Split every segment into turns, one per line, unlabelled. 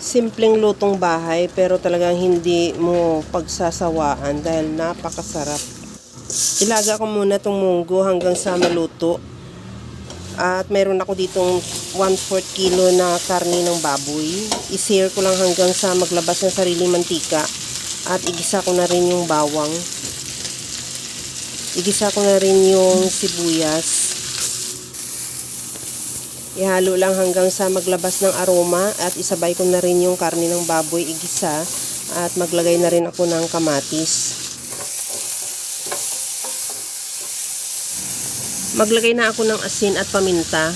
Simpleng lutong bahay pero talagang hindi mo pagsasawaan dahil napakasarap. Ilaga ko muna itong munggo hanggang sa maluto. At meron ako ditong 1/4 kilo na karne ng baboy. I-sear ko lang hanggang sa maglabas ng sariling mantika. At igisa ko na rin yung bawang. Igisa ko na rin yung sibuyas. Ihalo lang hanggang sa maglabas ng aroma at isabay ko na rin yung karne ng baboy igisa at maglagay na rin ako ng kamatis. Maglagay na ako ng asin at paminta.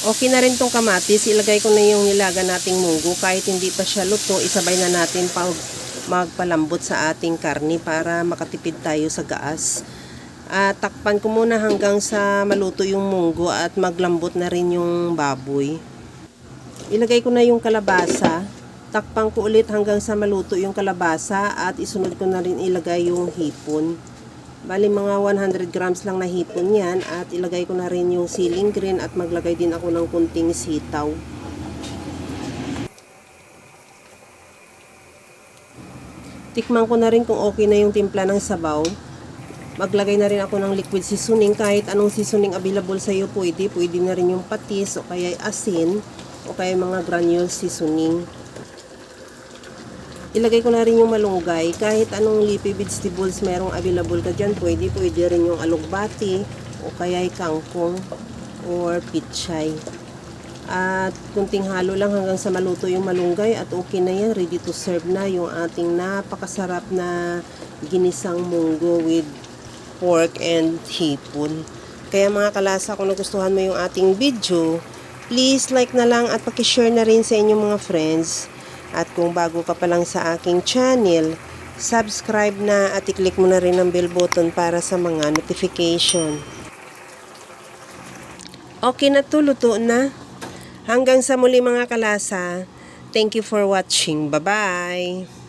Okay na rin tong kamatis, ilagay ko na yung nilaga nating munggo. Kahit hindi pa siya luto, isabay na natin magpalambot sa ating karni para makatipid tayo sa gaas. At takpan ko muna hanggang sa maluto yung munggo at maglambot na rin yung baboy. Ilagay ko na yung kalabasa. Takpan ko ulit hanggang sa maluto yung kalabasa at isunod ko na rin ilagay yung hipon. Bali mga 100 grams lang na hipon yan at ilagay ko na rin yung siling green at maglagay din ako ng kunting sitaw. Tikman ko na rin kung okay na yung timpla ng sabaw. Maglagay na rin ako ng liquid seasoning. Kahit anong seasoning available sa iyo pwede. Pwede na rin yung patis o kaya asin o kaya mga granules seasoning. Ilagay ko na rin yung malunggay. Kahit anong leafy vegetables merong available ka dyan, pwede. Pwede rin yung alugbati o kaya kangkong or pichay. At kunting halo lang hanggang sa maluto yung malunggay at okay na yan. Ready to serve na yung ating napakasarap na ginisang munggo with pork and hipon. Kaya mga kalasa, kung nagustuhan mo yung ating video, please like na lang at pakishare na rin sa inyong mga friends. At kung bago ka pa lang sa aking channel, subscribe na at i-click mo na rin ang bell button para sa mga notification. Okay na to, luto na. Hanggang sa muli mga kalasa. Thank you for watching. Bye-bye!